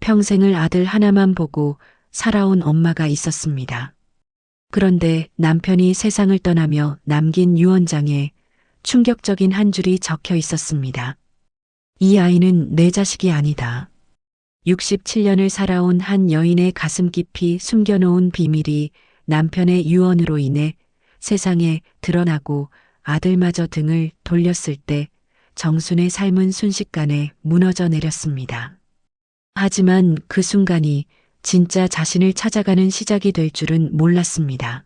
평생을 아들 하나만 보고 살아온 엄마가 있었습니다. 그런데 남편이 세상을 떠나며 남긴 유언장에 충격적인 한 줄이 적혀 있었습니다. 이 아이는 내 자식이 아니다. 67년을 살아온 한 여인의 가슴 깊이 숨겨놓은 비밀이 남편의 유언으로 인해 세상에 드러나고 아들마저 등을 돌렸을 때 정순의 삶은 순식간에 무너져 내렸습니다. 하지만 그 순간이 진짜 자신을 찾아가는 시작이 될 줄은 몰랐습니다.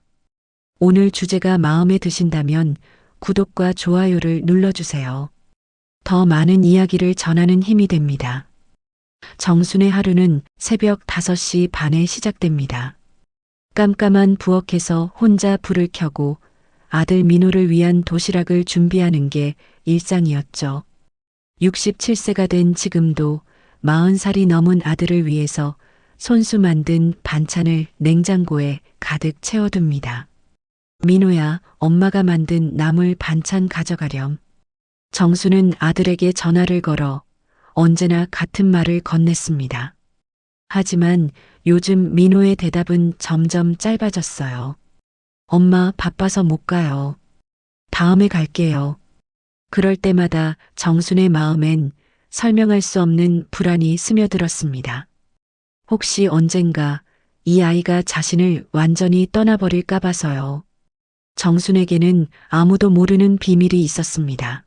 오늘 주제가 마음에 드신다면 구독과 좋아요를 눌러주세요. 더 많은 이야기를 전하는 힘이 됩니다. 정순의 하루는 새벽 5시 반에 시작됩니다. 깜깜한 부엌에서 혼자 불을 켜고 아들 민호를 위한 도시락을 준비하는 게 일상이었죠. 67세가 된 지금도 40살이 넘은 아들을 위해서 손수 만든 반찬을 냉장고에 가득 채워둡니다. 민호야, 엄마가 만든 나물 반찬 가져가렴. 정수는 아들에게 전화를 걸어 언제나 같은 말을 건넸습니다. 하지만 요즘 민호의 대답은 점점 짧아졌어요. 엄마, 바빠서 못 가요. 다음에 갈게요. 그럴 때마다 정순의 마음엔 설명할 수 없는 불안이 스며들었습니다. 혹시 언젠가 이 아이가 자신을 완전히 떠나버릴까 봐서요. 정순에게는 아무도 모르는 비밀이 있었습니다.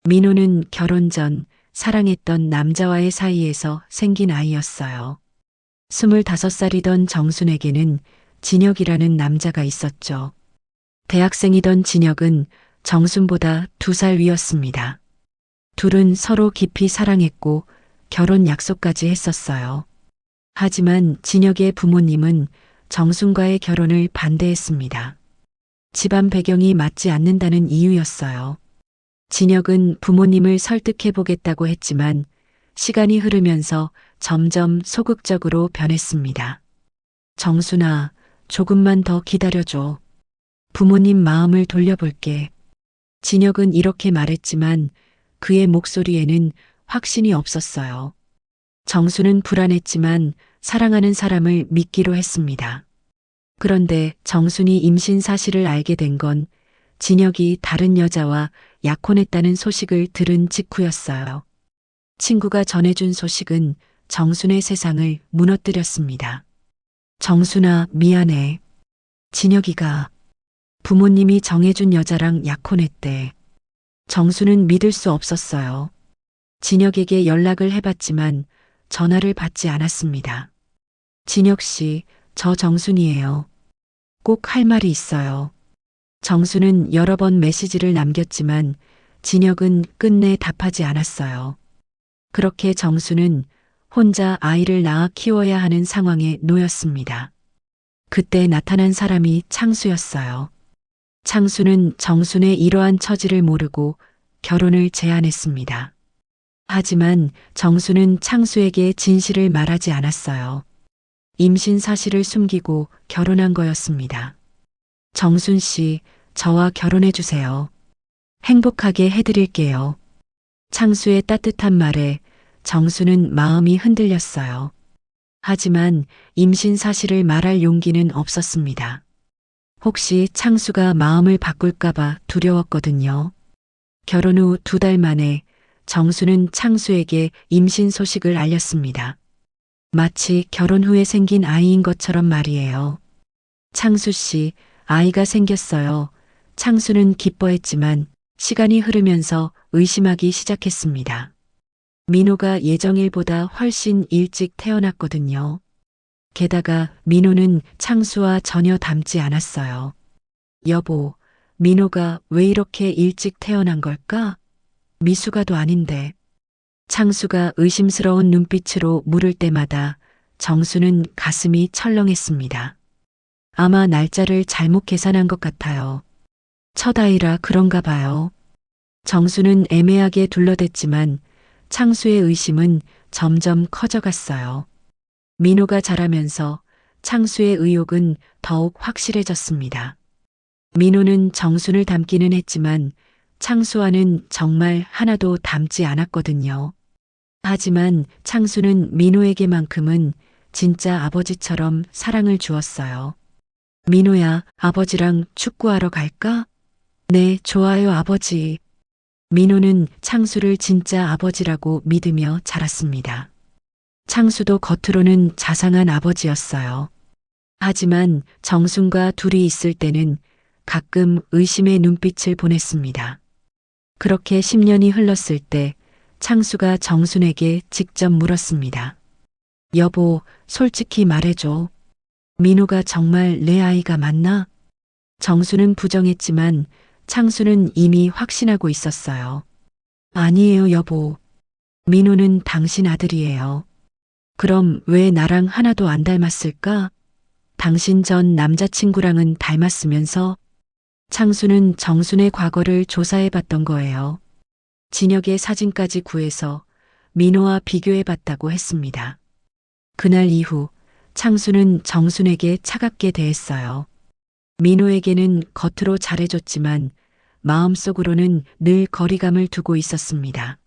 민호는 결혼 전 사랑했던 남자와의 사이에서 생긴 아이였어요. 25살이던 정순에게는 진혁이라는 남자가 있었죠. 대학생이던 진혁은 정순보다 2살 위였습니다. 둘은 서로 깊이 사랑했고 결혼 약속까지 했었어요. 하지만 진혁의 부모님은 정순과의 결혼을 반대했습니다. 집안 배경이 맞지 않는다는 이유였어요. 진혁은 부모님을 설득해보겠다고 했지만 시간이 흐르면서 점점 소극적으로 변했습니다. 정순아, 조금만 더 기다려줘. 부모님 마음을 돌려볼게. 진혁은 이렇게 말했지만 그의 목소리에는 확신이 없었어요. 정수는 불안했지만 사랑하는 사람을 믿기로 했습니다. 그런데 정순이 임신 사실을 알게 된 건 진혁이 다른 여자와 약혼했다는 소식을 들은 직후였어요. 친구가 전해준 소식은 정순의 세상을 무너뜨렸습니다. 정순아, 미안해. 진혁이가 부모님이 정해준 여자랑 약혼했대. 정순은 믿을 수 없었어요. 진혁에게 연락을 해봤지만 전화를 받지 않았습니다. 진혁 씨, 저 정순이에요. 꼭 할 말이 있어요. 정순은 여러 번 메시지를 남겼지만 진혁은 끝내 답하지 않았어요. 그렇게 정순은 혼자 아이를 낳아 키워야 하는 상황에 놓였습니다. 그때 나타난 사람이 창수였어요. 창수는 정순의 이러한 처지를 모르고 결혼을 제안했습니다. 하지만 정순은 창수에게 진실을 말하지 않았어요. 임신 사실을 숨기고 결혼한 거였습니다. 정순 씨, 저와 결혼해 주세요. 행복하게 해드릴게요. 창수의 따뜻한 말에 정순은 마음이 흔들렸어요. 하지만 임신 사실을 말할 용기는 없었습니다. 혹시 창수가 마음을 바꿀까봐 두려웠거든요. 결혼 후 2달 만에 정수는 창수에게 임신 소식을 알렸습니다. 마치 결혼 후에 생긴 아이인 것처럼 말이에요. 창수 씨, 아이가 생겼어요. 창수는 기뻐했지만 시간이 흐르면서 의심하기 시작했습니다. 민호가 예정일보다 훨씬 일찍 태어났거든요. 게다가 민호는 창수와 전혀 닮지 않았어요. 여보, 민호가 왜 이렇게 일찍 태어난 걸까? 미숙아도 아닌데. 창수가 의심스러운 눈빛으로 물을 때마다 정수는 가슴이 철렁했습니다. 아마 날짜를 잘못 계산한 것 같아요. 첫 아이라 그런가 봐요. 정수는 애매하게 둘러댔지만 창수의 의심은 점점 커져갔어요. 민호가 자라면서 창수의 의혹은 더욱 확실해졌습니다. 민호는 정순을 닮기는 했지만 창수와는 정말 하나도 닮지 않았거든요. 하지만 창수는 민호에게만큼은 진짜 아버지처럼 사랑을 주었어요. 민호야, 아버지랑 축구하러 갈까? 네, 좋아요, 아버지. 민호는 창수를 진짜 아버지라고 믿으며 자랐습니다. 창수도 겉으로는 자상한 아버지였어요. 하지만 정순과 둘이 있을 때는 가끔 의심의 눈빛을 보냈습니다. 그렇게 10년이 흘렀을 때 창수가 정순에게 직접 물었습니다. 여보, 솔직히 말해줘. 민호가 정말 내 아이가 맞나? 정수는 부정했지만 창수는 이미 확신하고 있었어요. 아니에요, 여보. 민호는 당신 아들이에요. 그럼 왜 나랑 하나도 안 닮았을까? 당신 전 남자친구랑은 닮았으면서. 창수는 정순의 과거를 조사해 봤던 거예요. 진혁의 사진까지 구해서 민호와 비교해 봤다고 했습니다. 그날 이후 창수는 정순에게 차갑게 대했어요. 민호에게는 겉으로 잘해줬지만 마음속으로는 늘 거리감을 두고 있었습니다.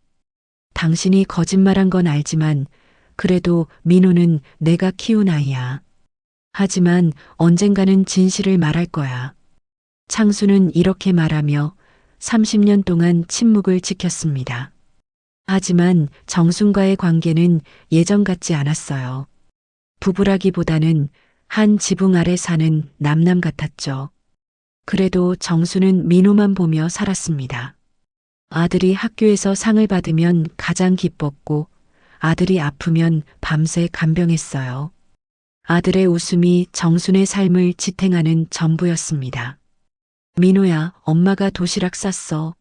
당신이 거짓말한 건 알지만 그래도 민호는 내가 키운 아이야. 하지만 언젠가는 진실을 말할 거야. 창수는 이렇게 말하며 30년 동안 침묵을 지켰습니다. 하지만 정순과의 관계는 예전 같지 않았어요. 부부라기보다는 한 지붕 아래 사는 남남 같았죠. 그래도 정수는 민호만 보며 살았습니다. 아들이 학교에서 상을 받으면 가장 기뻤고 아들이 아프면 밤새 간병했어요. 아들의 웃음이 정순의 삶을 지탱하는 전부였습니다. 민호야, 엄마가 도시락 쌌어.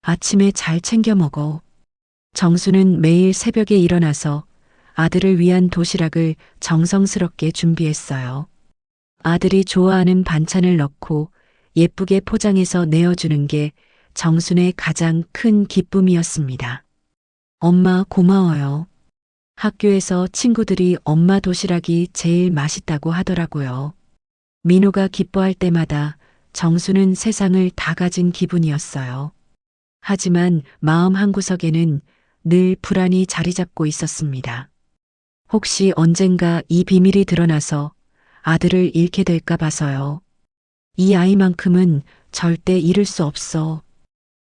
아침에 잘 챙겨 먹어. 정수는 매일 새벽에 일어나서 아들을 위한 도시락을 정성스럽게 준비했어요. 아들이 좋아하는 반찬을 넣고 예쁘게 포장해서 내어주는 게 정순의 가장 큰 기쁨이었습니다. 엄마 고마워요. 학교에서 친구들이 엄마 도시락이 제일 맛있다고 하더라고요. 민호가 기뻐할 때마다 정수는 세상을 다 가진 기분이었어요. 하지만 마음 한구석에는 늘 불안이 자리 잡고 있었습니다. 혹시 언젠가 이 비밀이 드러나서 아들을 잃게 될까 봐서요. 이 아이만큼은 절대 잃을 수 없어.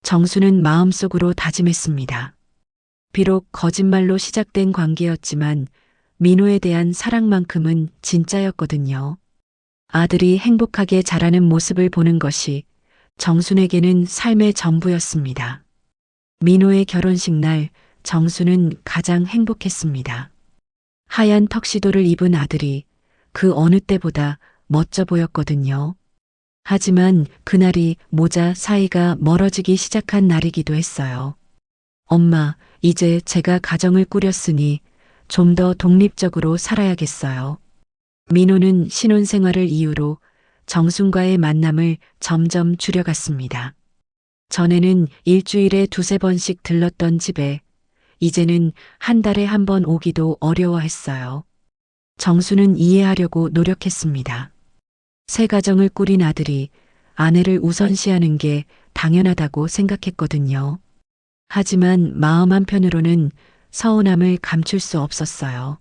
정수는 마음속으로 다짐했습니다. 비록 거짓말로 시작된 관계였지만 민호에 대한 사랑만큼은 진짜였거든요. 아들이 행복하게 자라는 모습을 보는 것이 정순에게는 삶의 전부였습니다. 민호의 결혼식 날 정수는 가장 행복했습니다. 하얀 턱시도를 입은 아들이 그 어느 때보다 멋져 보였거든요. 하지만 그날이 모자 사이가 멀어지기 시작한 날이기도 했어요. 엄마, 이제 제가 가정을 꾸렸으니 좀 더 독립적으로 살아야겠어요. 민호는 신혼생활을 이유로 정순과의 만남을 점점 줄여갔습니다. 전에는 일주일에 두세 번씩 들렀던 집에 이제는 한 달에 한 번 오기도 어려워했어요. 정수는 이해하려고 노력했습니다. 새 가정을 꾸린 아들이 아내를 우선시하는 게 당연하다고 생각했거든요. 하지만 마음 한편으로는 서운함을 감출 수 없었어요.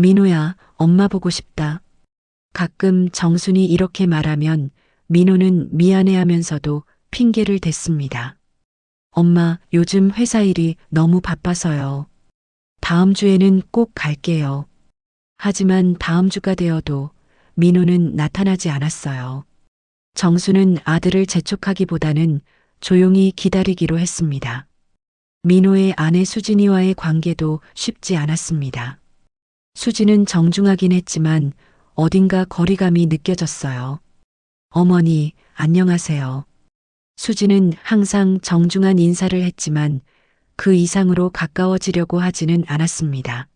민호야, 엄마 보고 싶다. 가끔 정순이 이렇게 말하면 민호는 미안해하면서도 핑계를 댔습니다. 엄마, 요즘 회사 일이 너무 바빠서요. 다음 주에는 꼭 갈게요. 하지만 다음 주가 되어도 민호는 나타나지 않았어요. 정수는 아들을 재촉하기보다는 조용히 기다리기로 했습니다. 민호의 아내 수진이와의 관계도 쉽지 않았습니다. 수진은 정중하긴 했지만 어딘가 거리감이 느껴졌어요. 어머니, 안녕하세요. 수진은 항상 정중한 인사를 했지만 그 이상으로 가까워지려고 하지는 않았습니다.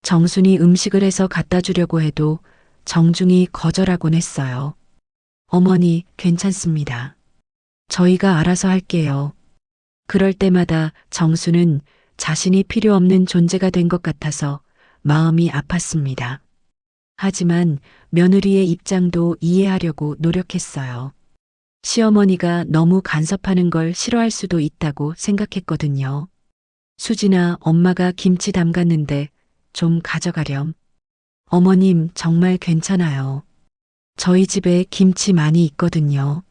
정순이 음식을 해서 갖다 주려고 해도 정중히 거절하곤 했어요. 어머니, 괜찮습니다. 저희가 알아서 할게요. 그럴 때마다 정수는 자신이 필요 없는 존재가 된 것 같아서 마음이 아팠습니다. 하지만 며느리의 입장도 이해하려고 노력했어요. 시어머니가 너무 간섭하는 걸 싫어할 수도 있다고 생각했거든요. 수진아, 엄마가 김치 담갔는데 좀 가져가렴. 어머님, 정말 괜찮아요. 저희 집에 김치 많이 있거든요.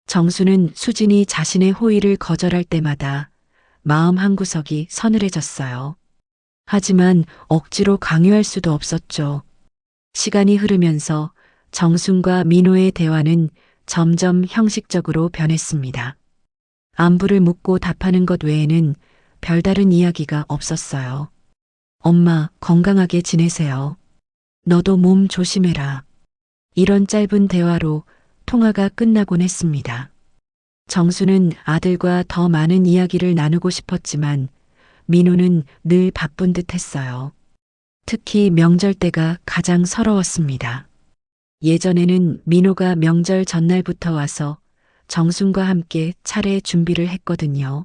정수는 수진이 자신의 호의를 거절할 때마다 마음 한구석이 서늘해졌어요. 하지만 억지로 강요할 수도 없었죠. 시간이 흐르면서 정순과 민호의 대화는 점점 형식적으로 변했습니다. 안부를 묻고 답하는 것 외에는 별다른 이야기가 없었어요. 엄마, 건강하게 지내세요. 너도 몸 조심해라. 이런 짧은 대화로 통화가 끝나곤 했습니다. 정수는 아들과 더 많은 이야기를 나누고 싶었지만 민호는 늘 바쁜 듯 했어요. 특히 명절 때가 가장 서러웠습니다. 예전에는 민호가 명절 전날부터 와서 정순과 함께 차례 준비를 했거든요.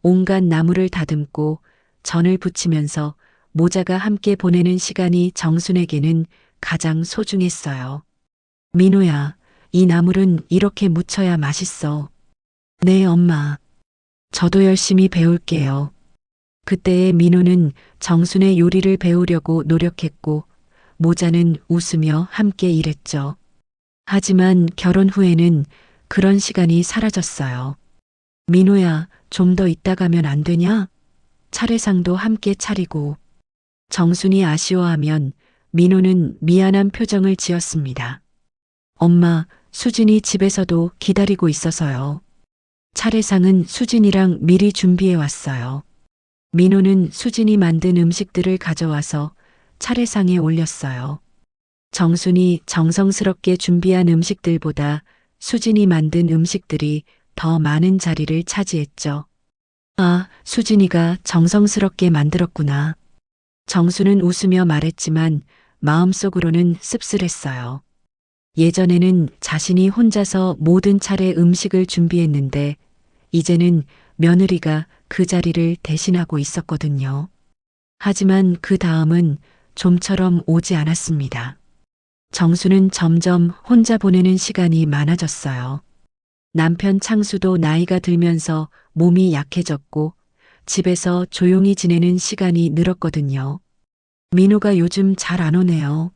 온갖 나물을 다듬고 전을 부치면서 모자가 함께 보내는 시간이 정순에게는 가장 소중했어요. 민호야, 이 나물은 이렇게 무쳐야 맛있어. 네, 엄마. 저도 열심히 배울게요. 그때의 민호는 정순의 요리를 배우려고 노력했고 모자는 웃으며 함께 일했죠. 하지만 결혼 후에는 그런 시간이 사라졌어요. 민호야, 좀 더 있다 가면 안 되냐? 차례상도 함께 차리고. 정순이 아쉬워하면 민호는 미안한 표정을 지었습니다. 엄마, 수진이 집에서도 기다리고 있어서요. 차례상은 수진이랑 미리 준비해 왔어요. 민호는 수진이 만든 음식들을 가져와서 차례상에 올렸어요. 정순이 정성스럽게 준비한 음식들보다 수진이 만든 음식들이 더 많은 자리를 차지했죠. 아, 수진이가 정성스럽게 만들었구나. 정수는 웃으며 말했지만 마음속으로는 씁쓸했어요. 예전에는 자신이 혼자서 모든 차례 음식을 준비했는데 이제는 며느리가 그 자리를 대신하고 있었거든요. 하지만 그 다음은 좀처럼 오지 않았습니다. 정수는 점점 혼자 보내는 시간이 많아졌어요. 남편 창수도 나이가 들면서 몸이 약해졌고 집에서 조용히 지내는 시간이 늘었거든요. 민호가 요즘 잘 안 오네요.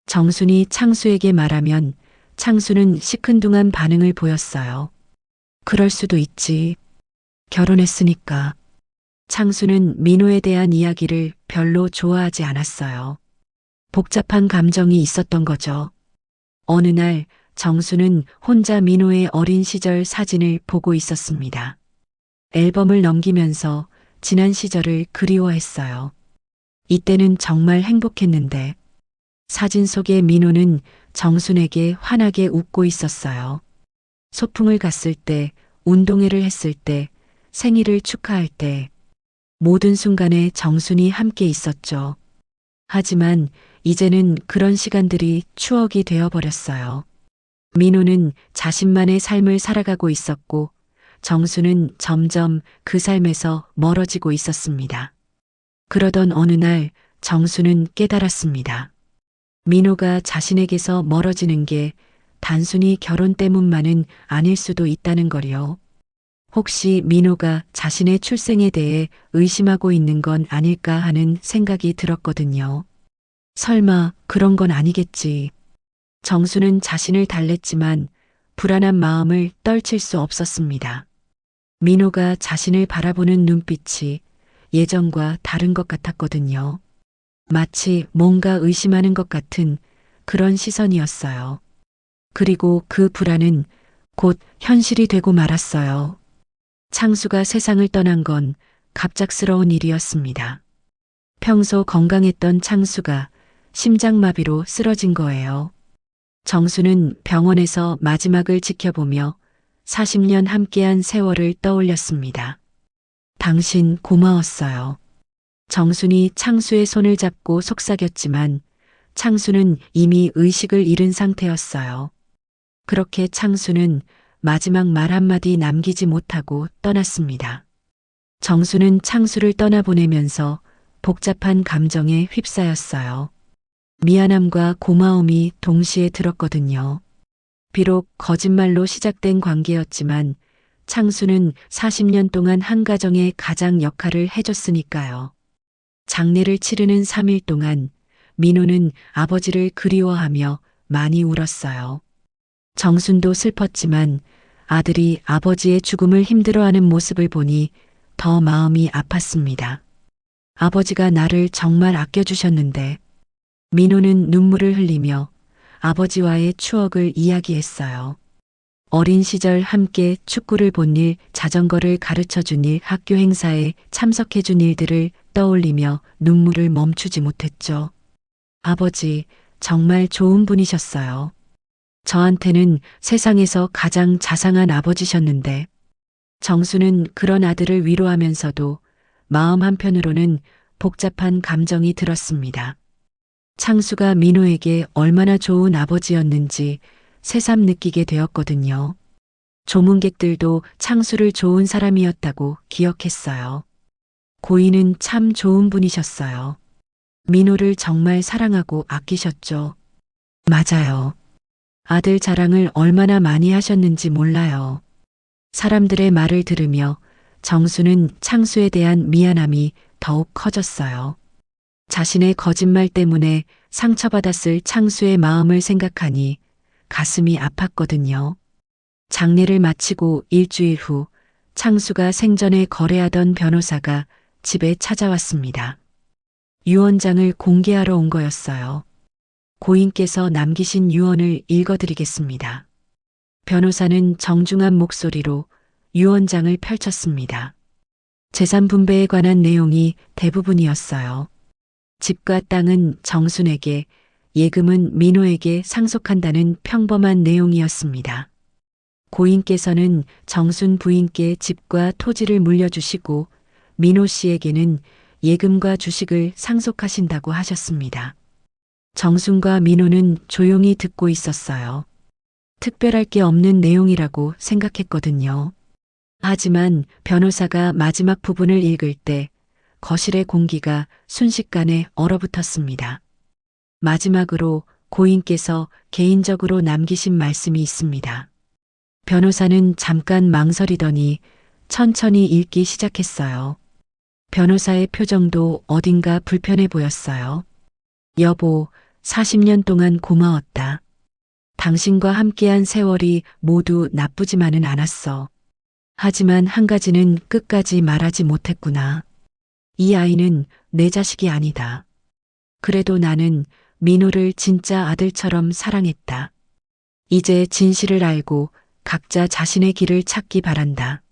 정순이 창수에게 말하면 창수는 시큰둥한 반응을 보였어요. 그럴 수도 있지. 결혼했으니까. 창수는 민호에 대한 이야기를 별로 좋아하지 않았어요. 복잡한 감정이 있었던 거죠. 어느 날 정수는 혼자 민호의 어린 시절 사진을 보고 있었습니다. 앨범을 넘기면서 지난 시절을 그리워했어요. 이때는 정말 행복했는데 사진 속의 민호는 정순에게 환하게 웃고 있었어요. 소풍을 갔을 때, 운동회를 했을 때, 생일을 축하할 때 모든 순간에 정순이 함께 있었죠. 하지만 이제는 그런 시간들이 추억이 되어버렸어요. 민호는 자신만의 삶을 살아가고 있었고 정수는 점점 그 삶에서 멀어지고 있었습니다. 그러던 어느 날 정수는 깨달았습니다. 민호가 자신에게서 멀어지는 게 단순히 결혼 때문만은 아닐 수도 있다는 걸요. 혹시 민호가 자신의 출생에 대해 의심하고 있는 건 아닐까 하는 생각이 들었거든요. 설마 그런 건 아니겠지. 정수는 자신을 달랬지만 불안한 마음을 떨칠 수 없었습니다. 민호가 자신을 바라보는 눈빛이 예전과 다른 것 같았거든요. 마치 뭔가 의심하는 것 같은 그런 시선이었어요. 그리고 그 불안은 곧 현실이 되고 말았어요. 창수가 세상을 떠난 건 갑작스러운 일이었습니다. 평소 건강했던 창수가 심장마비로 쓰러진 거예요. 정수는 병원에서 마지막을 지켜보며 40년 함께한 세월을 떠올렸습니다. 당신 고마웠어요. 정순이 창수의 손을 잡고 속삭였지만 창수는 이미 의식을 잃은 상태였어요. 그렇게 창수는 마지막 말 한마디 남기지 못하고 떠났습니다. 정수는 창수를 떠나보내면서 복잡한 감정에 휩싸였어요. 미안함과 고마움이 동시에 들었거든요. 비록 거짓말로 시작된 관계였지만 창수는 40년 동안 한 가정의 가장 역할을 해줬으니까요. 장례를 치르는 3일 동안 민호는 아버지를 그리워하며 많이 울었어요. 정순도 슬펐지만 아들이 아버지의 죽음을 힘들어하는 모습을 보니 더 마음이 아팠습니다. 아버지가 나를 정말 아껴주셨는데. 민호는 눈물을 흘리며 아버지와의 추억을 이야기했어요. 어린 시절 함께 축구를 본 일, 자전거를 가르쳐 준 일, 학교 행사에 참석해 준 일들을 떠올리며 눈물을 멈추지 못했죠. 아버지, 정말 좋은 분이셨어요. 저한테는 세상에서 가장 자상한 아버지셨는데. 정수는 그런 아들을 위로하면서도 마음 한편으로는 복잡한 감정이 들었습니다. 창수가 민호에게 얼마나 좋은 아버지였는지 새삼 느끼게 되었거든요. 조문객들도 창수를 좋은 사람이었다고 기억했어요. 고인은 참 좋은 분이셨어요. 민호를 정말 사랑하고 아끼셨죠. 맞아요. 아들 자랑을 얼마나 많이 하셨는지 몰라요. 사람들의 말을 들으며 정수는 창수에 대한 미안함이 더욱 커졌어요. 자신의 거짓말 때문에 상처받았을 창수의 마음을 생각하니 가슴이 아팠거든요. 장례를 마치고 일주일 후 창수가 생전에 거래하던 변호사가 집에 찾아왔습니다. 유언장을 공개하러 온 거였어요. 고인께서 남기신 유언을 읽어드리겠습니다. 변호사는 정중한 목소리로 유언장을 펼쳤습니다. 재산 분배에 관한 내용이 대부분이었어요. 집과 땅은 정순에게, 예금은 민호에게 상속한다는 평범한 내용이었습니다. 고인께서는 정순 부인께 집과 토지를 물려주시고 민호 씨에게는 예금과 주식을 상속하신다고 하셨습니다. 정순과 민호는 조용히 듣고 있었어요. 특별할 게 없는 내용이라고 생각했거든요. 하지만 변호사가 마지막 부분을 읽을 때 거실의 공기가 순식간에 얼어붙었습니다. 마지막으로 고인께서 개인적으로 남기신 말씀이 있습니다. 변호사는 잠깐 망설이더니 천천히 읽기 시작했어요. 변호사의 표정도 어딘가 불편해 보였어요. 여보, 40년 동안 고마웠다. 당신과 함께한 세월이 모두 나쁘지만은 않았어. 하지만 한 가지는 끝까지 말하지 못했구나. 이 아이는 내 자식이 아니다. 그래도 나는 민호를 진짜 아들처럼 사랑했다. 이제 진실을 알고 각자 자신의 길을 찾기 바란다.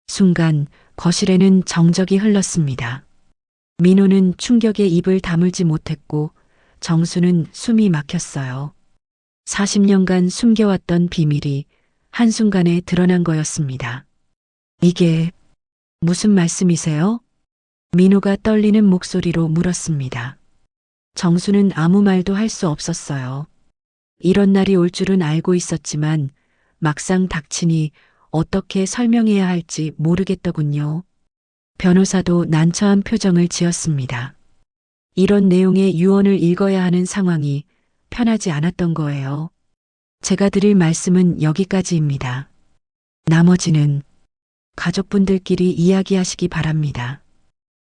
순간 거실에는 정적이 흘렀습니다. 민호는 충격에 입을 다물지 못했고 정수는 숨이 막혔어요. 40년간 숨겨왔던 비밀이 한순간에 드러난 거였습니다. 이게 무슨 말씀이세요? 민호가 떨리는 목소리로 물었습니다. 정수는 아무 말도 할 수 없었어요. 이런 날이 올 줄은 알고 있었지만 막상 닥치니 어떻게 설명해야 할지 모르겠더군요. 변호사도 난처한 표정을 지었습니다. 이런 내용의 유언을 읽어야 하는 상황이 편하지 않았던 거예요. 제가 드릴 말씀은 여기까지입니다. 나머지는 가족분들끼리 이야기하시기 바랍니다.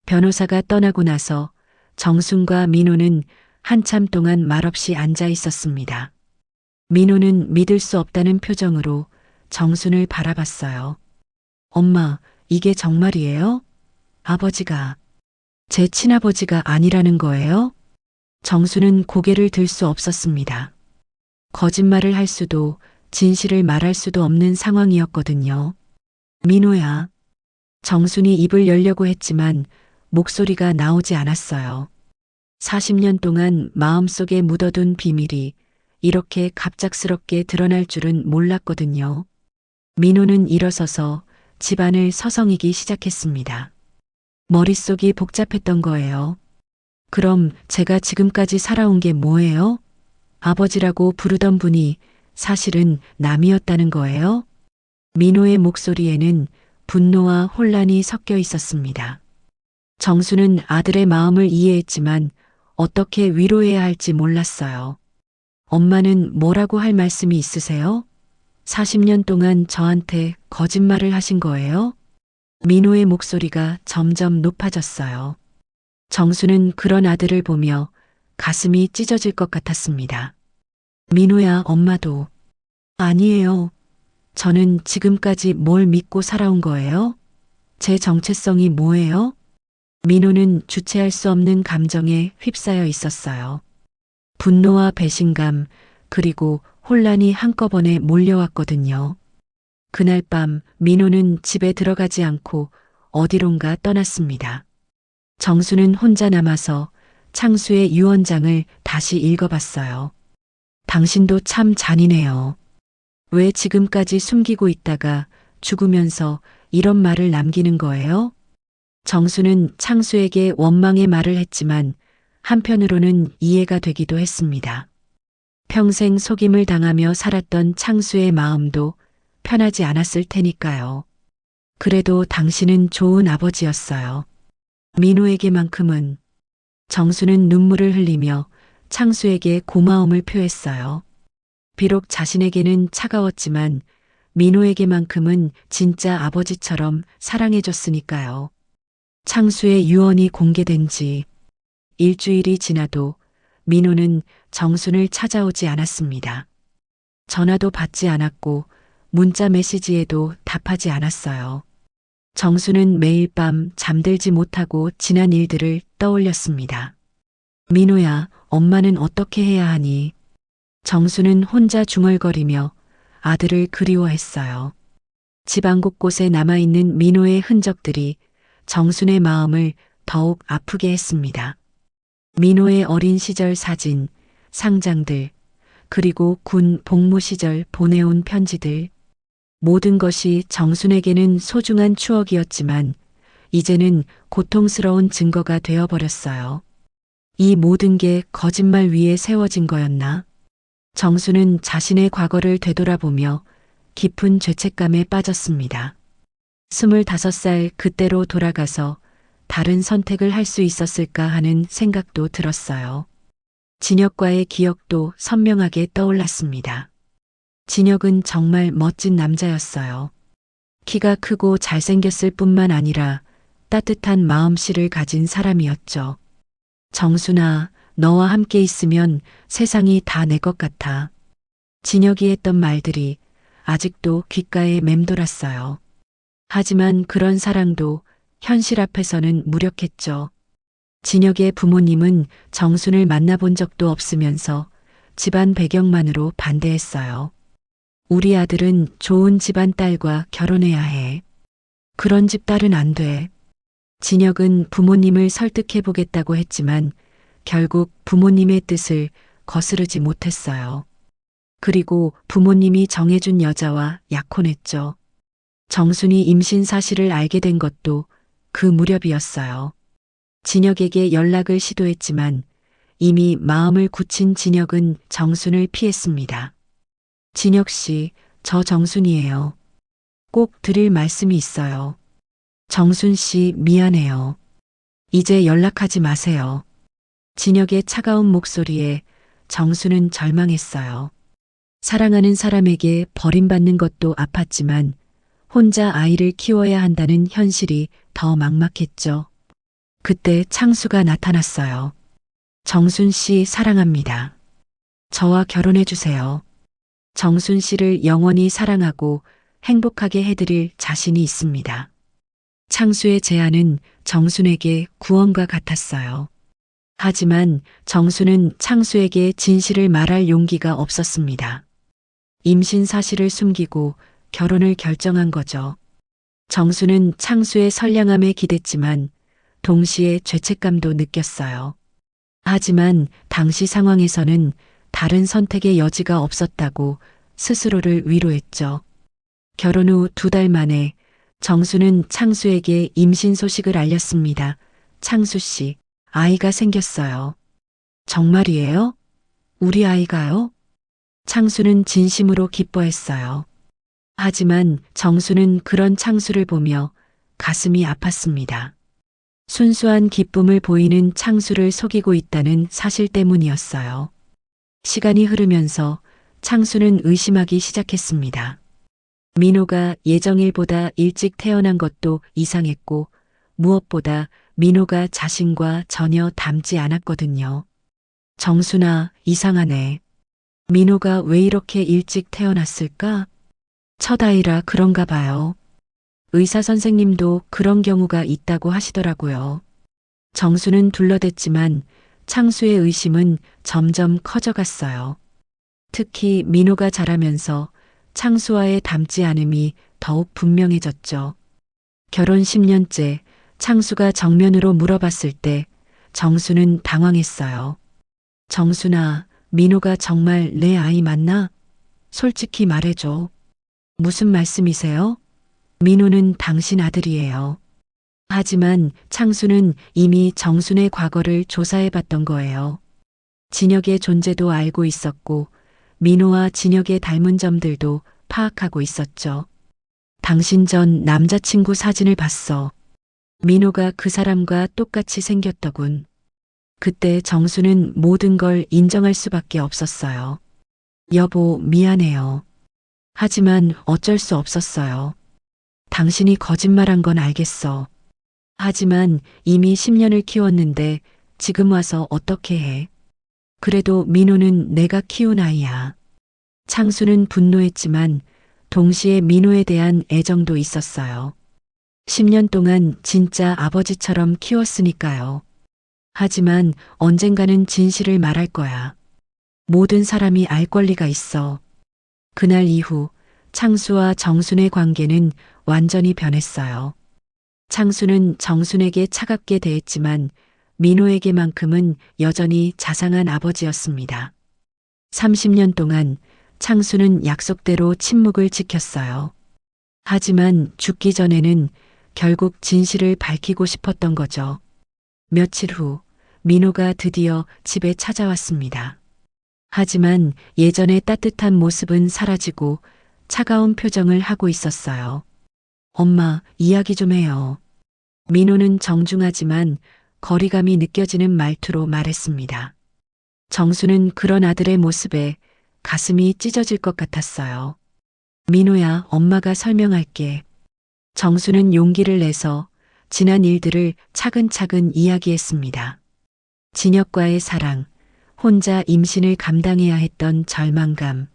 변호사가 떠나고 나서 정순과 민호는 한참 동안 말없이 앉아 있었습니다. 민호는 믿을 수 없다는 표정으로 정순을 바라봤어요. 엄마, 이게 정말이에요? 아버지가 제 친아버지가 아니라는 거예요? 정순은 고개를 들 수 없었습니다. 거짓말을 할 수도 진실을 말할 수도 없는 상황이었거든요. 민호야. 정순이 입을 열려고 했지만 목소리가 나오지 않았어요. 40년 동안 마음속에 묻어둔 비밀이 이렇게 갑작스럽게 드러날 줄은 몰랐거든요. 민호는 일어서서 집안을 서성이기 시작했습니다. 머릿속이 복잡했던 거예요. 그럼 제가 지금까지 살아온 게 뭐예요? 아버지라고 부르던 분이 사실은 남이었다는 거예요? 민호의 목소리에는 분노와 혼란이 섞여 있었습니다. 정수는 아들의 마음을 이해했지만 어떻게 위로해야 할지 몰랐어요. 엄마는 뭐라고 할 말씀이 있으세요? 40년 동안 저한테 거짓말을 하신 거예요? 민호의 목소리가 점점 높아졌어요. 정수는 그런 아들을 보며 가슴이 찢어질 것 같았습니다. 민호야, 엄마도. 아니에요. 저는 지금까지 뭘 믿고 살아온 거예요? 제 정체성이 뭐예요? 민호는 주체할 수 없는 감정에 휩싸여 있었어요. 분노와 배신감, 그리고 혼란이 한꺼번에 몰려왔거든요. 그날 밤 민호는 집에 들어가지 않고 어디론가 떠났습니다. 정수는 혼자 남아서 창수의 유언장을 다시 읽어봤어요. 당신도 참 잔인해요. 왜 지금까지 숨기고 있다가 죽으면서 이런 말을 남기는 거예요? 정수는 창수에게 원망의 말을 했지만 한편으로는 이해가 되기도 했습니다. 평생 속임을 당하며 살았던 창수의 마음도 편하지 않았을 테니까요. 그래도 당신은 좋은 아버지였어요. 민호에게만큼은. 정수는 눈물을 흘리며 창수에게 고마움을 표했어요. 비록 자신에게는 차가웠지만 민호에게만큼은 진짜 아버지처럼 사랑해줬으니까요. 창수의 유언이 공개된 지 일주일이 지나도 민호는 정순을 찾아오지 않았습니다. 전화도 받지 않았고 문자 메시지에도 답하지 않았어요. 정수는 매일 밤 잠들지 못하고 지난 일들을 떠올렸습니다. 민호야, 엄마는 어떻게 해야 하니? 정수는 혼자 중얼거리며 아들을 그리워했어요. 집안 곳곳에 남아있는 민호의 흔적들이 정순의 마음을 더욱 아프게 했습니다. 민호의 어린 시절 사진, 상장들, 그리고 군 복무 시절 보내온 편지들. 모든 것이 정순에게는 소중한 추억이었지만 이제는 고통스러운 증거가 되어버렸어요. 이 모든 게 거짓말 위에 세워진 거였나? 정수는 자신의 과거를 되돌아보며 깊은 죄책감에 빠졌습니다. 25살 그때로 돌아가서 다른 선택을 할 수 있었을까 하는 생각도 들었어요. 진혁과의 기억도 선명하게 떠올랐습니다. 진혁은 정말 멋진 남자였어요. 키가 크고 잘생겼을 뿐만 아니라 따뜻한 마음씨를 가진 사람이었죠. 정순아, 너와 함께 있으면 세상이 다 내 것 같아. 진혁이 했던 말들이 아직도 귓가에 맴돌았어요. 하지만 그런 사랑도 현실 앞에서는 무력했죠. 진혁의 부모님은 정순을 만나본 적도 없으면서 집안 배경만으로 반대했어요. 우리 아들은 좋은 집안 딸과 결혼해야 해. 그런 집 딸은 안 돼. 진혁은 부모님을 설득해보겠다고 했지만 결국 부모님의 뜻을 거스르지 못했어요. 그리고 부모님이 정해준 여자와 약혼했죠. 정순이 임신 사실을 알게 된 것도 그 무렵이었어요. 진혁에게 연락을 시도했지만 이미 마음을 굳힌 진혁은 정순을 피했습니다. 진혁 씨, 저 정순이에요. 꼭 드릴 말씀이 있어요. 정순 씨, 미안해요. 이제 연락하지 마세요. 진혁의 차가운 목소리에 정순은 절망했어요. 사랑하는 사람에게 버림받는 것도 아팠지만 혼자 아이를 키워야 한다는 현실이 더 막막했죠. 그때 창수가 나타났어요. 정순 씨 사랑합니다. 저와 결혼해 주세요. 정순 씨를 영원히 사랑하고 행복하게 해드릴 자신이 있습니다. 창수의 제안은 정순에게 구원과 같았어요. 하지만 정순은 창수에게 진실을 말할 용기가 없었습니다. 임신 사실을 숨기고 결혼을 결정한 거죠. 정수는 창수의 선량함에 기댔지만 동시에 죄책감도 느꼈어요. 하지만 당시 상황에서는 다른 선택의 여지가 없었다고 스스로를 위로했죠. 결혼 후 2달 만에 정수는 창수에게 임신 소식을 알렸습니다. 창수 씨, 아이가 생겼어요. 정말이에요? 우리 아이가요? 창수는 진심으로 기뻐했어요. 하지만 정수는 그런 창수를 보며 가슴이 아팠습니다. 순수한 기쁨을 보이는 창수를 속이고 있다는 사실 때문이었어요. 시간이 흐르면서 창수는 의심하기 시작했습니다. 민호가 예정일보다 일찍 태어난 것도 이상했고 무엇보다 민호가 자신과 전혀 닮지 않았거든요. 정순아, 이상하네. 민호가 왜 이렇게 일찍 태어났을까? 첫 아이라 그런가 봐요. 의사 선생님도 그런 경우가 있다고 하시더라고요. 정수는 둘러댔지만 창수의 의심은 점점 커져갔어요. 특히 민호가 자라면서 창수와의 닮지 않음이 더욱 분명해졌죠. 결혼 10년째 창수가 정면으로 물어봤을 때 정수는 당황했어요. 정순아, 민호가 정말 내 아이 맞나? 솔직히 말해줘. 무슨 말씀이세요? 민호는 당신 아들이에요. 하지만 창수는 이미 정순의 과거를 조사해봤던 거예요. 진혁의 존재도 알고 있었고 민호와 진혁의 닮은 점들도 파악하고 있었죠. 당신 전 남자친구 사진을 봤어. 민호가 그 사람과 똑같이 생겼더군. 그때 정수는 모든 걸 인정할 수밖에 없었어요. 여보, 미안해요. 하지만 어쩔 수 없었어요. 당신이 거짓말한 건 알겠어. 하지만 이미 10년을 키웠는데 지금 와서 어떻게 해? 그래도 민호는 내가 키운 아이야. 창수는 분노했지만 동시에 민호에 대한 애정도 있었어요. 10년 동안 진짜 아버지처럼 키웠으니까요. 하지만 언젠가는 진실을 말할 거야. 모든 사람이 알 권리가 있어. 그날 이후 창수와 정순의 관계는 완전히 변했어요. 창수는 정순에게 차갑게 대했지만 민호에게만큼은 여전히 자상한 아버지였습니다. 30년 동안 창수는 약속대로 침묵을 지켰어요. 하지만 죽기 전에는 결국 진실을 밝히고 싶었던 거죠. 며칠 후 민호가 드디어 집에 찾아왔습니다. 하지만 예전의 따뜻한 모습은 사라지고 차가운 표정을 하고 있었어요. 엄마, 이야기 좀 해요. 민호는 정중하지만 거리감이 느껴지는 말투로 말했습니다. 정수는 그런 아들의 모습에 가슴이 찢어질 것 같았어요. 민호야, 엄마가 설명할게. 정수는 용기를 내서 지난 일들을 차근차근 이야기했습니다. 진혁과의 사랑, 혼자 임신을 감당해야 했던 절망감,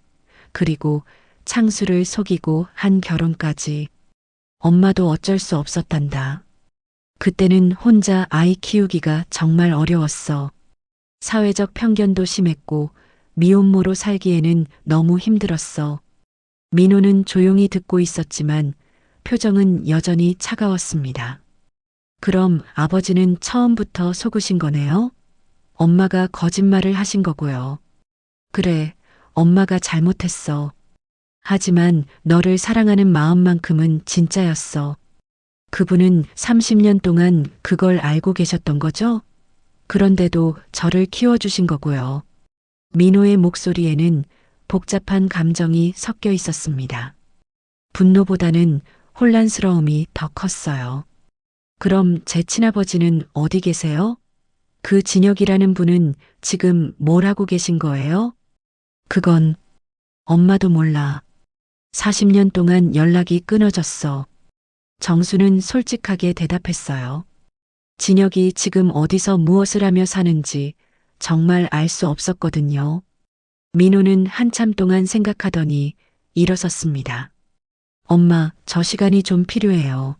그리고 창수를 속이고 한 결혼까지. 엄마도 어쩔 수 없었단다. 그때는 혼자 아이 키우기가 정말 어려웠어. 사회적 편견도 심했고 미혼모로 살기에는 너무 힘들었어. 민호는 조용히 듣고 있었지만 표정은 여전히 차가웠습니다. 그럼 아버지는 처음부터 속으신 거네요? 엄마가 거짓말을 하신 거고요. 그래, 엄마가 잘못했어. 하지만 너를 사랑하는 마음만큼은 진짜였어. 그분은 30년 동안 그걸 알고 계셨던 거죠? 그런데도 저를 키워주신 거고요. 민호의 목소리에는 복잡한 감정이 섞여 있었습니다. 분노보다는 혼란스러움이 더 컸어요. 그럼 제 친아버지는 어디 계세요? 그 진혁이라는 분은 지금 뭘 하고 계신 거예요? 그건 엄마도 몰라. 40년 동안 연락이 끊어졌어. 정수는 솔직하게 대답했어요. 진혁이 지금 어디서 무엇을 하며 사는지 정말 알 수 없었거든요. 민호는 한참 동안 생각하더니 일어섰습니다. 엄마, 저 시간이 좀 필요해요.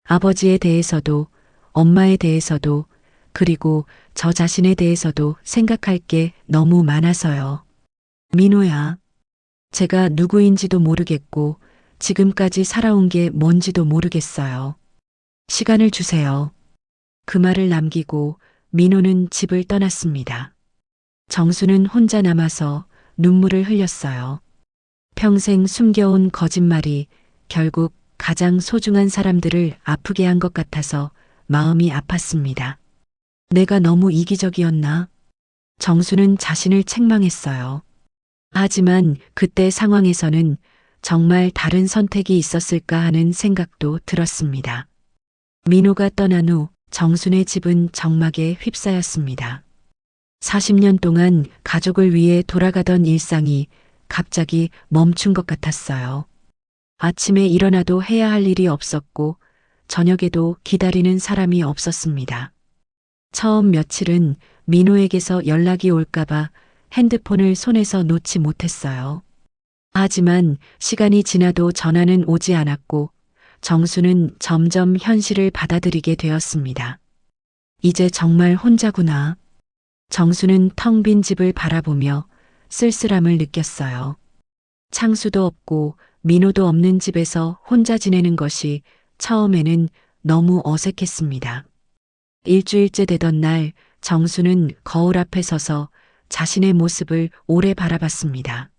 아버지에 대해서도, 엄마에 대해서도, 그리고 저 자신에 대해서도 생각할 게 너무 많아서요. 민호야, 제가 누구인지도 모르겠고 지금까지 살아온 게 뭔지도 모르겠어요. 시간을 주세요. 그 말을 남기고 민호는 집을 떠났습니다. 정수는 혼자 남아서 눈물을 흘렸어요. 평생 숨겨온 거짓말이 결국 가장 소중한 사람들을 아프게 한 것 같아서 마음이 아팠습니다. 내가 너무 이기적이었나? 정수는 자신을 책망했어요. 하지만 그때 상황에서는 정말 다른 선택이 있었을까 하는 생각도 들었습니다. 민호가 떠난 후 정순의 집은 정막에 휩싸였습니다. 40년 동안 가족을 위해 돌아가던 일상이 갑자기 멈춘 것 같았어요. 아침에 일어나도 해야 할 일이 없었고 저녁에도 기다리는 사람이 없었습니다. 처음 며칠은 민호에게서 연락이 올까봐 핸드폰을 손에서 놓지 못했어요. 하지만 시간이 지나도 전화는 오지 않았고 정수는 점점 현실을 받아들이게 되었습니다. 이제 정말 혼자구나. 정수는 텅 빈 집을 바라보며 쓸쓸함을 느꼈어요. 창수도 없고 민호도 없는 집에서 혼자 지내는 것이 처음에는 너무 어색했습니다. 일주일째 되던 날 정수는 거울 앞에 서서 자신의 모습을 오래 바라봤습니다.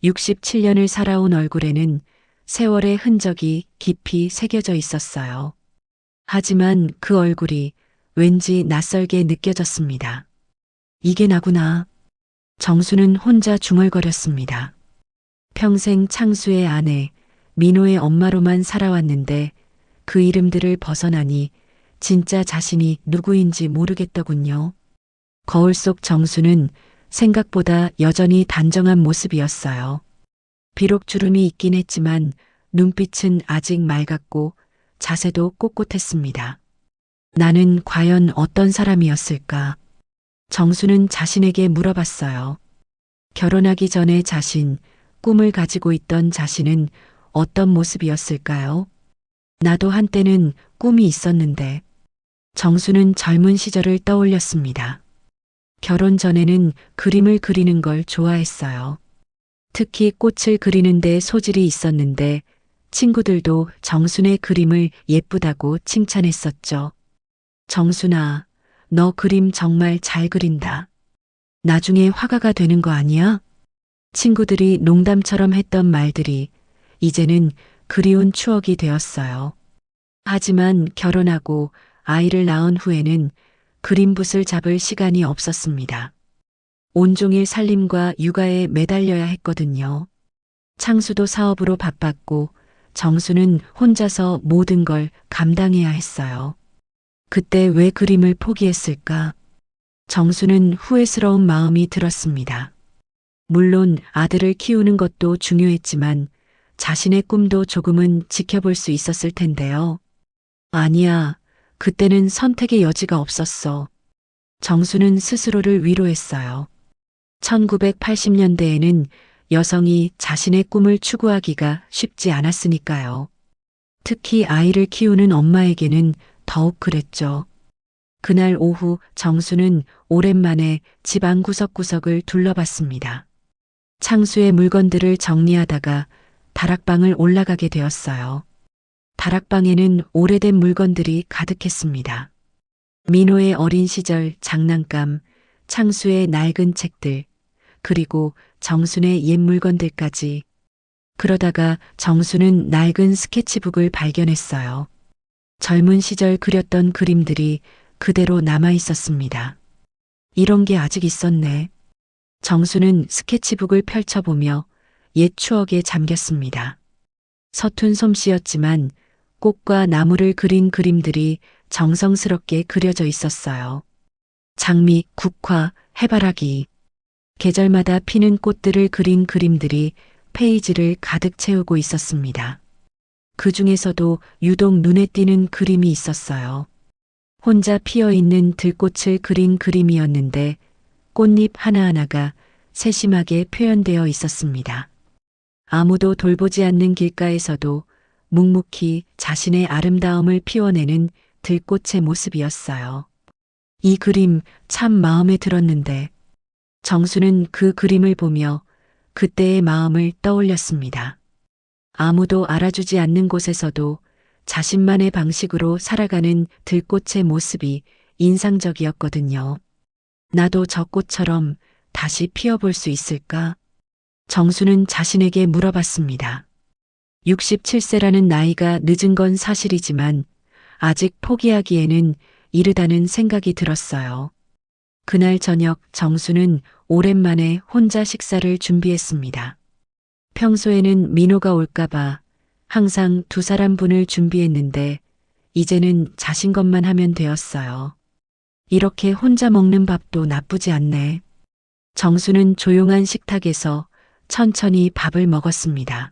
67년을 살아온 얼굴에는 세월의 흔적이 깊이 새겨져 있었어요. 하지만 그 얼굴이 왠지 낯설게 느껴졌습니다. 이게 나구나. 정수는 혼자 중얼거렸습니다. 평생 창수의 아내, 민호의 엄마로만 살아왔는데 그 이름들을 벗어나니 진짜 자신이 누구인지 모르겠더군요. 거울 속 정수는 생각보다 여전히 단정한 모습이었어요. 비록 주름이 있긴 했지만 눈빛은 아직 맑았고 자세도 꼿꼿했습니다. 나는 과연 어떤 사람이었을까? 정수는 자신에게 물어봤어요. 결혼하기 전에 자신, 꿈을 가지고 있던 자신은 어떤 모습이었을까요? 나도 한때는 꿈이 있었는데. 정수는 젊은 시절을 떠올렸습니다. 결혼 전에는 그림을 그리는 걸 좋아했어요. 특히 꽃을 그리는데 소질이 있었는데 친구들도 정순의 그림을 예쁘다고 칭찬했었죠. 정순아, 너 그림 정말 잘 그린다. 나중에 화가가 되는 거 아니야? 친구들이 농담처럼 했던 말들이 이제는 그리운 추억이 되었어요. 하지만 결혼하고 아이를 낳은 후에는 그림붓을 잡을 시간이 없었습니다. 온종일 살림과 육아에 매달려야 했거든요. 창수도 사업으로 바빴고 정수는 혼자서 모든 걸 감당해야 했어요. 그때 왜 그림을 포기했을까? 정수는 후회스러운 마음이 들었습니다. 물론 아들을 키우는 것도 중요했지만 자신의 꿈도 조금은 지켜볼 수 있었을 텐데요. 아니야, 그때는 선택의 여지가 없었어. 정수는 스스로를 위로했어요. 1980년대에는 여성이 자신의 꿈을 추구하기가 쉽지 않았으니까요. 특히 아이를 키우는 엄마에게는 더욱 그랬죠. 그날 오후 정수는 오랜만에 집 안 구석구석을 둘러봤습니다. 창수의 물건들을 정리하다가 다락방을 올라가게 되었어요. 다락방에는 오래된 물건들이 가득했습니다. 민호의 어린 시절 장난감, 창수의 낡은 책들, 그리고 정순의 옛 물건들까지. 그러다가 정수는 낡은 스케치북을 발견했어요. 젊은 시절 그렸던 그림들이 그대로 남아 있었습니다. 이런 게 아직 있었네. 정수는 스케치북을 펼쳐보며 옛 추억에 잠겼습니다. 서툰 솜씨였지만 꽃과 나무를 그린 그림들이 정성스럽게 그려져 있었어요. 장미, 국화, 해바라기. 계절마다 피는 꽃들을 그린 그림들이 페이지를 가득 채우고 있었습니다. 그 중에서도 유독 눈에 띄는 그림이 있었어요. 혼자 피어있는 들꽃을 그린 그림이었는데 꽃잎 하나하나가 세심하게 표현되어 있었습니다. 아무도 돌보지 않는 길가에서도 묵묵히 자신의 아름다움을 피워내는 들꽃의 모습이었어요. 이 그림 참 마음에 들었는데 정수는 그 그림을 보며 그때의 마음을 떠올렸습니다. 아무도 알아주지 않는 곳에서도 자신만의 방식으로 살아가는 들꽃의 모습이 인상적이었거든요. 나도 저 꽃처럼 다시 피어볼 수 있을까? 정수는 자신에게 물어봤습니다. 67세라는 나이가 늦은 건 사실이지만 아직 포기하기에는 이르다는 생각이 들었어요. 그날 저녁 정수는 오랜만에 혼자 식사를 준비했습니다. 평소에는 민호가 올까봐 항상 두 사람분을 준비했는데 이제는 자신 것만 하면 되었어요. 이렇게 혼자 먹는 밥도 나쁘지 않네. 정수는 조용한 식탁에서 천천히 밥을 먹었습니다.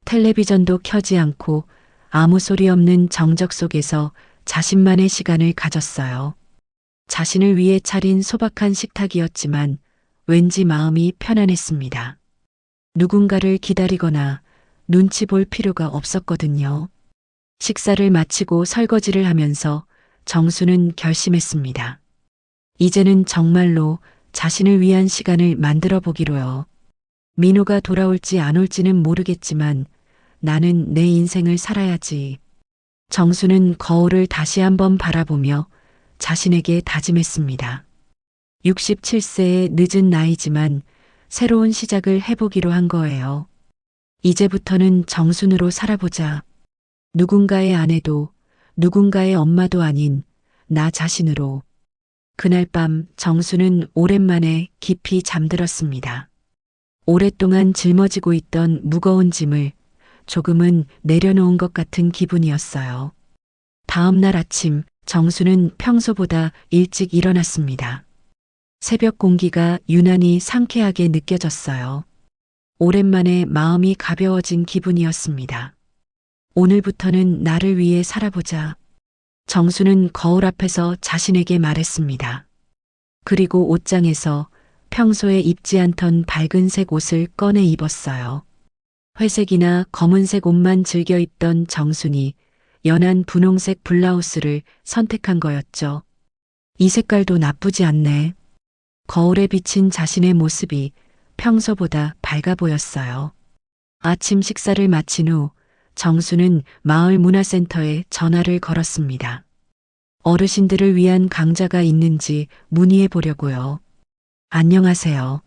텔레비전도 켜지 않고 아무 소리 없는 정적 속에서 자신만의 시간을 가졌어요. 자신을 위해 차린 소박한 식탁이었지만 왠지 마음이 편안했습니다. 누군가를 기다리거나 눈치 볼 필요가 없었거든요. 식사를 마치고 설거지를 하면서 정수는 결심했습니다. 이제는 정말로 자신을 위한 시간을 만들어 보기로요. 민호가 돌아올지 안 올지는 모르겠지만 나는 내 인생을 살아야지. 정수는 거울을 다시 한번 바라보며 자신에게 다짐했습니다. 67세의 늦은 나이지만 새로운 시작을 해보기로 한 거예요. 이제부터는 정순으로 살아보자. 누군가의 아내도 누군가의 엄마도 아닌 나 자신으로. 그날 밤 정수는 오랜만에 깊이 잠들었습니다. 오랫동안 짊어지고 있던 무거운 짐을 조금은 내려놓은 것 같은 기분이었어요. 다음 날 아침 정수는 평소보다 일찍 일어났습니다. 새벽 공기가 유난히 상쾌하게 느껴졌어요. 오랜만에 마음이 가벼워진 기분이었습니다. 오늘부터는 나를 위해 살아보자. 정수는 거울 앞에서 자신에게 말했습니다. 그리고 옷장에서 평소에 입지 않던 밝은색 옷을 꺼내 입었어요. 회색이나 검은색 옷만 즐겨 입던 정순이 연한 분홍색 블라우스를 선택한 거였죠. 이 색깔도 나쁘지 않네. 거울에 비친 자신의 모습이 평소보다 밝아 보였어요. 아침 식사를 마친 후 정수는 마을 문화센터에 전화를 걸었습니다. 어르신들을 위한 강좌가 있는지 문의해 보려고요. 안녕하세요.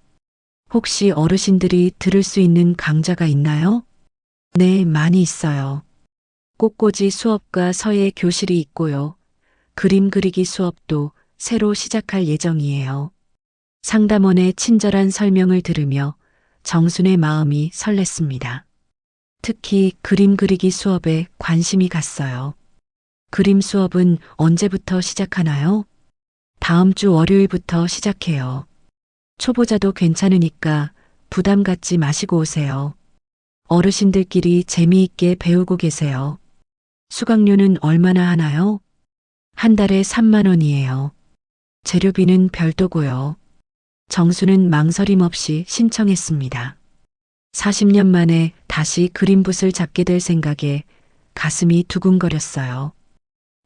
혹시 어르신들이 들을 수 있는 강좌가 있나요? 네, 많이 있어요. 꽃꽂이 수업과 서예 교실이 있고요. 그림 그리기 수업도 새로 시작할 예정이에요. 상담원의 친절한 설명을 들으며 정순의 마음이 설렜습니다. 특히 그림 그리기 수업에 관심이 갔어요. 그림 수업은 언제부터 시작하나요? 다음 주 월요일부터 시작해요. 초보자도 괜찮으니까 부담 갖지 마시고 오세요. 어르신들끼리 재미있게 배우고 계세요. 수강료는 얼마나 하나요? 한 달에 3만 원이에요. 재료비는 별도고요. 정수는 망설임 없이 신청했습니다. 40년 만에 다시 그림붓을 잡게 될 생각에 가슴이 두근거렸어요.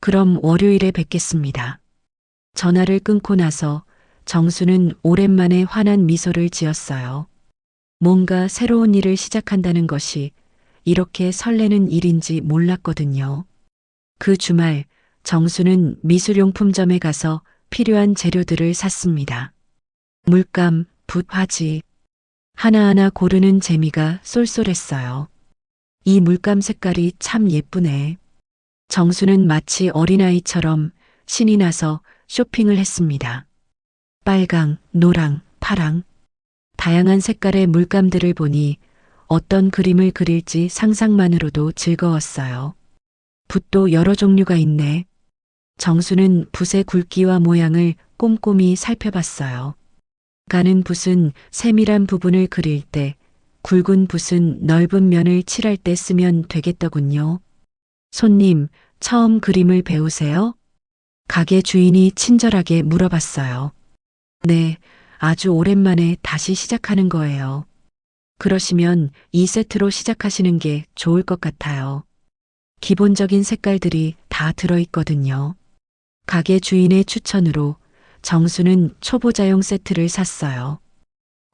그럼 월요일에 뵙겠습니다. 전화를 끊고 나서 정수는 오랜만에 환한 미소를 지었어요. 뭔가 새로운 일을 시작한다는 것이 이렇게 설레는 일인지 몰랐거든요. 그 주말 정수는 미술용품점에 가서 필요한 재료들을 샀습니다. 물감, 붓, 화지. 하나하나 고르는 재미가 쏠쏠했어요. 이 물감 색깔이 참 예쁘네. 정수는 마치 어린아이처럼 신이 나서 쇼핑을 했습니다. 빨강, 노랑, 파랑. 다양한 색깔의 물감들을 보니 어떤 그림을 그릴지 상상만으로도 즐거웠어요. 붓도 여러 종류가 있네. 정수는 붓의 굵기와 모양을 꼼꼼히 살펴봤어요. 가는 붓은 세밀한 부분을 그릴 때, 굵은 붓은 넓은 면을 칠할 때 쓰면 되겠더군요. 손님, 처음 그림을 배우세요? 가게 주인이 친절하게 물어봤어요. 네, 아주 오랜만에 다시 시작하는 거예요. 그러시면 이 세트로 시작하시는 게 좋을 것 같아요. 기본적인 색깔들이 다 들어있거든요. 가게 주인의 추천으로 정수는 초보자용 세트를 샀어요.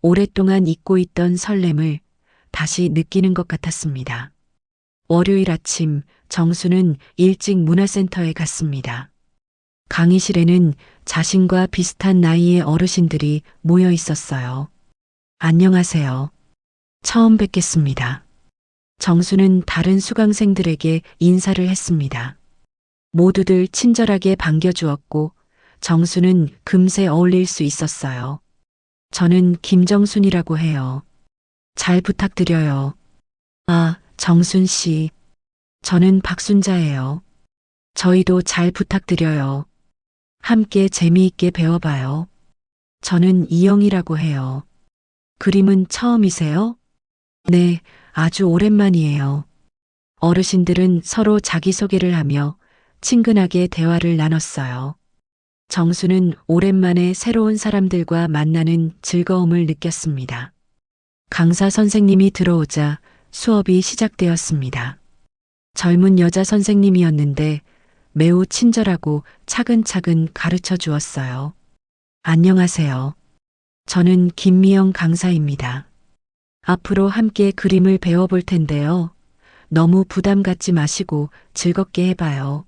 오랫동안 잊고 있던 설렘을 다시 느끼는 것 같았습니다. 월요일 아침 정수는 일찍 문화센터에 갔습니다. 강의실에는 자신과 비슷한 나이의 어르신들이 모여 있었어요. 안녕하세요. 처음 뵙겠습니다. 정수는 다른 수강생들에게 인사를 했습니다. 모두들 친절하게 반겨주었고 정수는 금세 어울릴 수 있었어요. 저는 김정순이라고 해요. 잘 부탁드려요. 아, 정순 씨. 저는 박순자예요. 저희도 잘 부탁드려요. 함께 재미있게 배워봐요. 저는 이영이라고 해요. 그림은 처음이세요? 네, 아주 오랜만이에요. 어르신들은 서로 자기소개를 하며 친근하게 대화를 나눴어요. 정수는 오랜만에 새로운 사람들과 만나는 즐거움을 느꼈습니다. 강사 선생님이 들어오자 수업이 시작되었습니다. 젊은 여자 선생님이었는데 매우 친절하고 차근차근 가르쳐 주었어요. 안녕하세요. 저는 김미영 강사입니다. 앞으로 함께 그림을 배워볼 텐데요. 너무 부담 갖지 마시고 즐겁게 해봐요.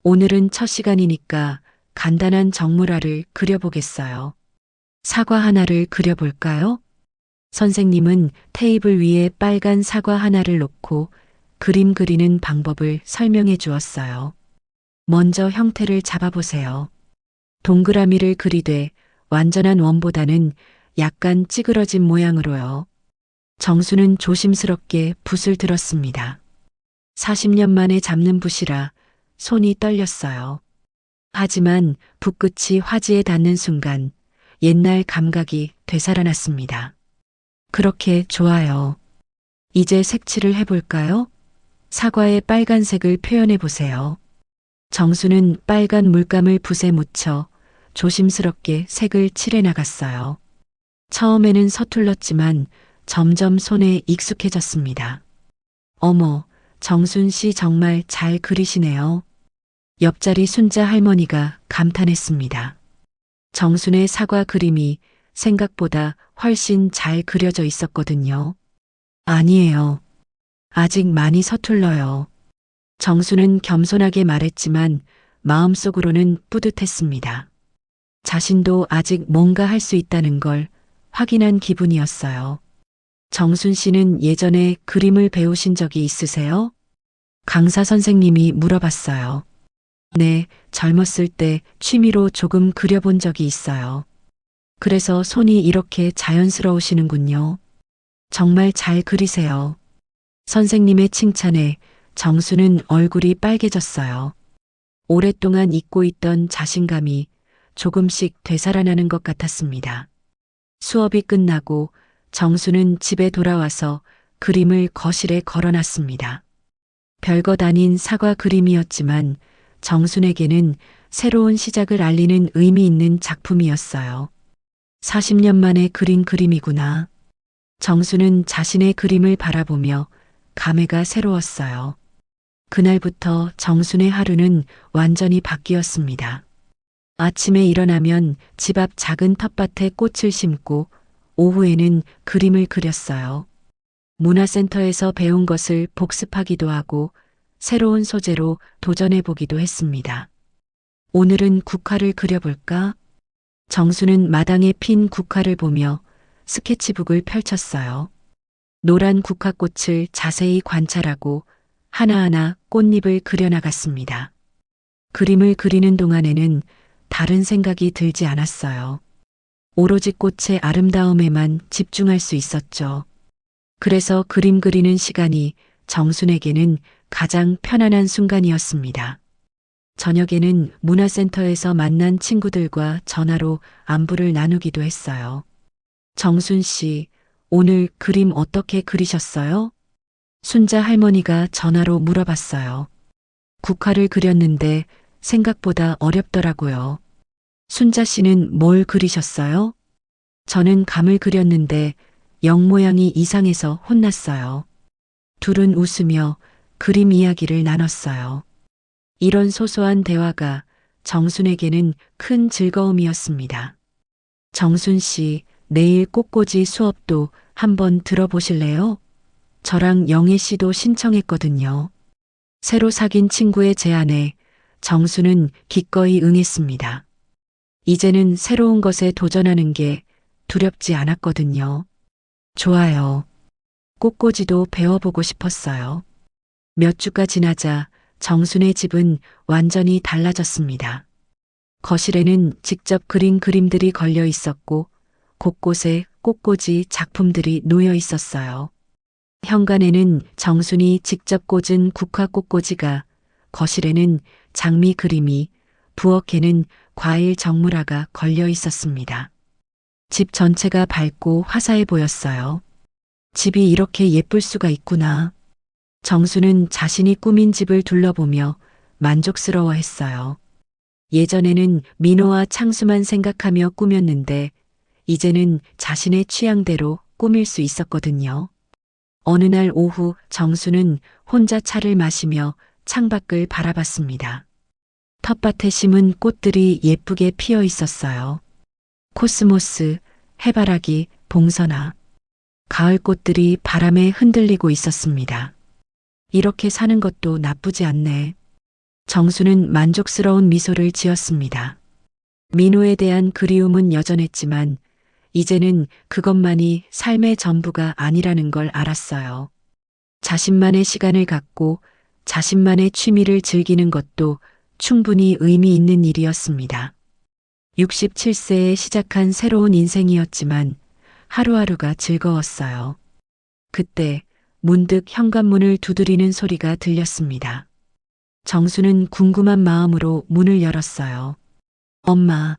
오늘은 첫 시간이니까 간단한 정물화를 그려보겠어요. 사과 하나를 그려볼까요? 선생님은 테이블 위에 빨간 사과 하나를 놓고 그림 그리는 방법을 설명해 주었어요. 먼저 형태를 잡아보세요. 동그라미를 그리되 완전한 원보다는 약간 찌그러진 모양으로요. 정수는 조심스럽게 붓을 들었습니다. 40년 만에 잡는 붓이라 손이 떨렸어요. 하지만 붓끝이 화지에 닿는 순간 옛날 감각이 되살아났습니다. 그렇게 좋아요. 이제 색칠을 해볼까요? 사과의 빨간색을 표현해 보세요. 정수는 빨간 물감을 붓에 묻혀 조심스럽게 색을 칠해 나갔어요. 처음에는 서툴렀지만 점점 손에 익숙해졌습니다. 어머, 정순 씨 정말 잘 그리시네요. 옆자리 순자 할머니가 감탄했습니다. 정순의 사과 그림이 생각보다 훨씬 잘 그려져 있었거든요. 아니에요. 아직 많이 서툴러요. 정수는 겸손하게 말했지만 마음속으로는 뿌듯했습니다. 자신도 아직 뭔가 할 수 있다는 걸 확인한 기분이었어요. 정순 씨는 예전에 그림을 배우신 적이 있으세요? 강사 선생님이 물어봤어요. 네, 젊었을 때 취미로 조금 그려본 적이 있어요. 그래서 손이 이렇게 자연스러우시는군요. 정말 잘 그리세요. 선생님의 칭찬에 정수는 얼굴이 빨개졌어요. 오랫동안 잊고 있던 자신감이 조금씩 되살아나는 것 같았습니다. 수업이 끝나고 정수는 집에 돌아와서 그림을 거실에 걸어놨습니다. 별것 아닌 사과 그림이었지만 정순에게는 새로운 시작을 알리는 의미 있는 작품이었어요. 40년 만에 그린 그림이구나. 정수는 자신의 그림을 바라보며 감회가 새로웠어요. 그날부터 정순의 하루는 완전히 바뀌었습니다. 아침에 일어나면 집 앞 작은 텃밭에 꽃을 심고 오후에는 그림을 그렸어요. 문화센터에서 배운 것을 복습하기도 하고 새로운 소재로 도전해 보기도 했습니다. 오늘은 국화를 그려볼까? 정수는 마당에 핀 국화를 보며 스케치북을 펼쳤어요. 노란 국화꽃을 자세히 관찰하고 하나하나 꽃잎을 그려나갔습니다. 그림을 그리는 동안에는 다른 생각이 들지 않았어요. 오로지 꽃의 아름다움에만 집중할 수 있었죠. 그래서 그림 그리는 시간이 정순에게는 가장 편안한 순간이었습니다. 저녁에는 문화센터에서 만난 친구들과 전화로 안부를 나누기도 했어요. 정순 씨, 오늘 그림 어떻게 그리셨어요? 순자 할머니가 전화로 물어봤어요. 국화를 그렸는데 생각보다 어렵더라고요. 순자 씨는 뭘 그리셨어요? 저는 감을 그렸는데 영 모양이 이상해서 혼났어요. 둘은 웃으며 그림 이야기를 나눴어요. 이런 소소한 대화가 정순에게는 큰 즐거움이었습니다. 정순 씨, 내일 꽃꽂이 수업도 한번 들어보실래요? 저랑 영애 씨도 신청했거든요. 새로 사귄 친구의 제안에 정수는 기꺼이 응했습니다. 이제는 새로운 것에 도전하는 게 두렵지 않았거든요. 좋아요. 꽃꽂이도 배워보고 싶었어요. 몇 주가 지나자 정순의 집은 완전히 달라졌습니다. 거실에는 직접 그린 그림들이 걸려 있었고 곳곳에 꽃꽂이 작품들이 놓여 있었어요. 현관에는 정순이 직접 꽂은 국화 꽃꽂이가, 거실에는 장미 그림이, 부엌에는 과일 정물화가 걸려 있었습니다. 집 전체가 밝고 화사해 보였어요. 집이 이렇게 예쁠 수가 있구나. 정수는 자신이 꾸민 집을 둘러보며 만족스러워했어요. 예전에는 민호와 창수만 생각하며 꾸몄는데 이제는 자신의 취향대로 꾸밀 수 있었거든요. 어느 날 오후 정수는 혼자 차를 마시며 창밖을 바라봤습니다. 텃밭에 심은 꽃들이 예쁘게 피어 있었어요. 코스모스, 해바라기, 봉선화, 가을 꽃들이 바람에 흔들리고 있었습니다. 이렇게 사는 것도 나쁘지 않네. 정수는 만족스러운 미소를 지었습니다. 민호에 대한 그리움은 여전했지만 이제는 그것만이 삶의 전부가 아니라는 걸 알았어요. 자신만의 시간을 갖고 자신만의 취미를 즐기는 것도 충분히 의미 있는 일이었습니다. 67세에 시작한 새로운 인생이었지만 하루하루가 즐거웠어요. 그때 문득 현관문을 두드리는 소리가 들렸습니다. 정수는 궁금한 마음으로 문을 열었어요. 엄마.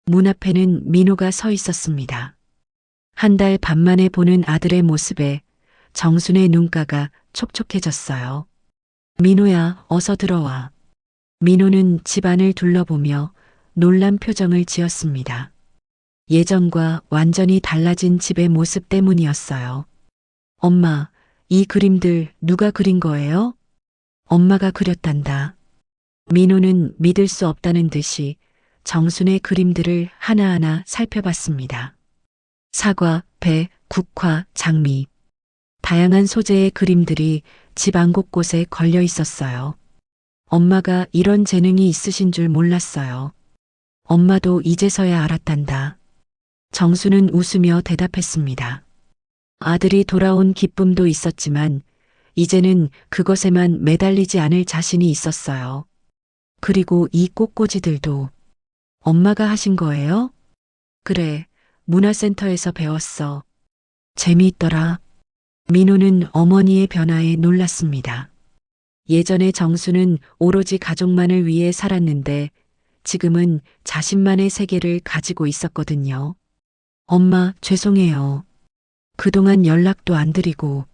문 앞에는 민호가 서 있었습니다. 한 달 반 만에 보는 아들의 모습에 정순의 눈가가 촉촉해졌어요. 민호야, 어서 들어와. 민호는 집안을 둘러보며 놀란 표정을 지었습니다. 예전과 완전히 달라진 집의 모습 때문이었어요. 엄마, 이 그림들 누가 그린 거예요? 엄마가 그렸단다. 민호는 믿을 수 없다는 듯이 정순의 그림들을 하나하나 살펴봤습니다. 사과, 배, 국화, 장미. 다양한 소재의 그림들이 집 안 곳곳에 걸려 있었어요. 엄마가 이런 재능이 있으신 줄 몰랐어요. 엄마도 이제서야 알았단다. 정수는 웃으며 대답했습니다. 아들이 돌아온 기쁨도 있었지만 이제는 그것에만 매달리지 않을 자신이 있었어요. 그리고 이 꽃꽂이들도 엄마가 하신 거예요? 그래, 문화센터에서 배웠어. 재미있더라. 민호는 어머니의 변화에 놀랐습니다. 예전에 정수는 오로지 가족만을 위해 살았는데 지금은 자신만의 세계를 가지고 있었거든요. 엄마, 죄송해요. 그동안 연락도 안 드리고.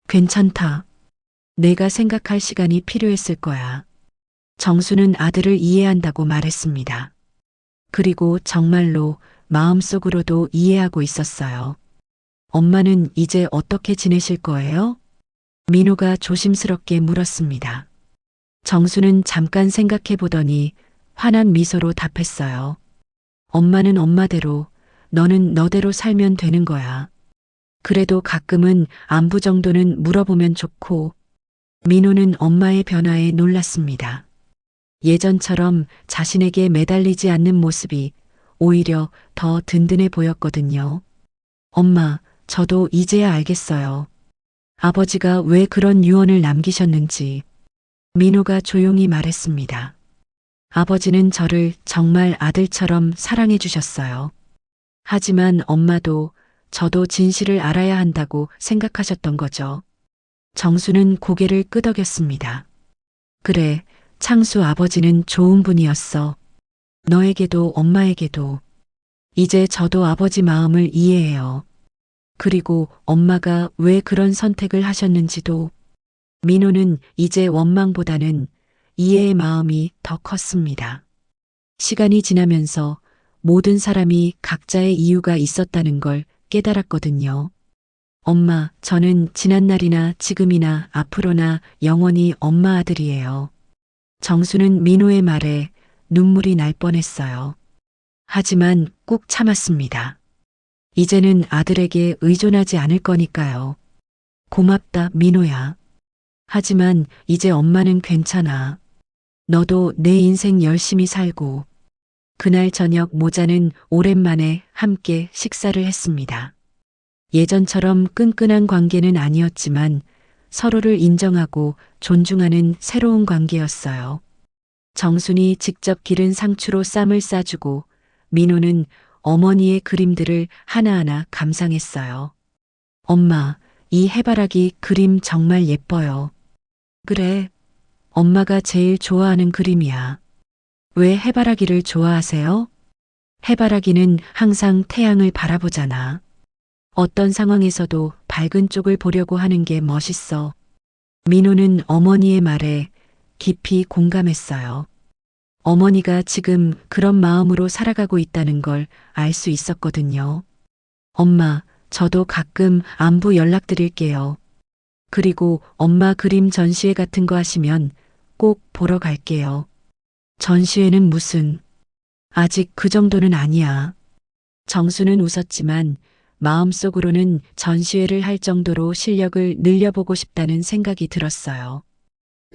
괜찮다. 내가 생각할 시간이 필요했을 거야. 정수는 아들을 이해한다고 말했습니다. 그리고 정말로 마음속으로도 이해하고 있었어요. 엄마는 이제 어떻게 지내실 거예요? 민호가 조심스럽게 물었습니다. 정수는 잠깐 생각해 보더니 환한 미소로 답했어요. 엄마는 엄마대로, 너는 너대로 살면 되는 거야. 그래도 가끔은 안부 정도는 물어보면 좋고. 민호는 엄마의 변화에 놀랐습니다. 예전처럼 자신에게 매달리지 않는 모습이 오히려 더 든든해 보였거든요. 엄마, 저도 이제야 알겠어요. 아버지가 왜 그런 유언을 남기셨는지. 민호가 조용히 말했습니다. 아버지는 저를 정말 아들처럼 사랑해 주셨어요. 하지만 엄마도 저도 진실을 알아야 한다고 생각하셨던 거죠. 정수는 고개를 끄덕였습니다. 그래, 창수 아버지는 좋은 분이었어. 너에게도 엄마에게도. 이제 저도 아버지 마음을 이해해요. 그리고 엄마가 왜 그런 선택을 하셨는지도. 민호는 이제 원망보다는 이해의 마음이 더 컸습니다. 시간이 지나면서 모든 사람이 각자의 이유가 있었다는 걸 깨달았거든요. 엄마, 저는 지난날이나 지금이나 앞으로나 영원히 엄마 아들이에요. 정수는 민호의 말에 눈물이 날 뻔했어요. 하지만 꾹 참았습니다. 이제는 아들에게 의존하지 않을 거니까요. 고맙다, 민호야. 하지만 이제 엄마는 괜찮아. 너도 내 인생 열심히 살고. 그날 저녁 모자는 오랜만에 함께 식사를 했습니다. 예전처럼 끈끈한 관계는 아니었지만 서로를 인정하고 존중하는 새로운 관계였어요. 정순이 직접 기른 상추로 쌈을 싸주고 민호는 어머니의 그림들을 하나하나 감상했어요. 엄마, 이 해바라기 그림 정말 예뻐요. 그래, 엄마가 제일 좋아하는 그림이야. 왜 해바라기를 좋아하세요? 해바라기는 항상 태양을 바라보잖아. 어떤 상황에서도 밝은 쪽을 보려고 하는 게 멋있어. 민호는 어머니의 말에 깊이 공감했어요. 어머니가 지금 그런 마음으로 살아가고 있다는 걸 알 수 있었거든요. 엄마, 저도 가끔 안부 연락드릴게요. 그리고 엄마 그림 전시회 같은 거 하시면 꼭 보러 갈게요. 전시회는 무슨, 아직 그 정도는 아니야. 정수는 웃었지만 마음속으로는 전시회를 할 정도로 실력을 늘려보고 싶다는 생각이 들었어요.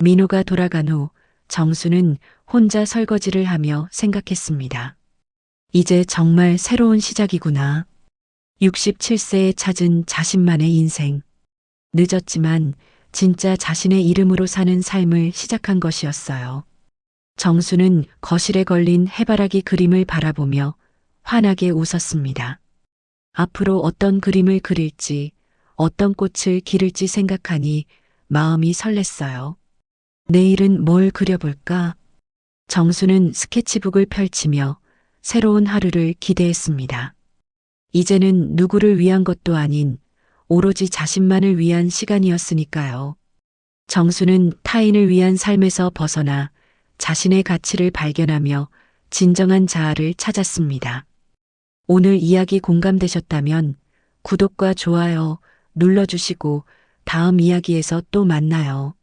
민호가 돌아간 후 정수는 혼자 설거지를 하며 생각했습니다. 이제 정말 새로운 시작이구나. 67세에 찾은 자신만의 인생. 늦었지만 진짜 자신의 이름으로 사는 삶을 시작한 것이었어요. 정수는 거실에 걸린 해바라기 그림을 바라보며 환하게 웃었습니다. 앞으로 어떤 그림을 그릴지, 어떤 꽃을 기를지 생각하니 마음이 설렜어요. 내일은 뭘 그려볼까? 정수는 스케치북을 펼치며 새로운 하루를 기대했습니다. 이제는 누구를 위한 것도 아닌 오로지 자신만을 위한 시간이었으니까요. 정수는 타인을 위한 삶에서 벗어나 자신의 가치를 발견하며 진정한 자아를 찾았습니다. 오늘 이야기 공감되셨다면 구독과 좋아요 눌러주시고 다음 이야기에서 또 만나요.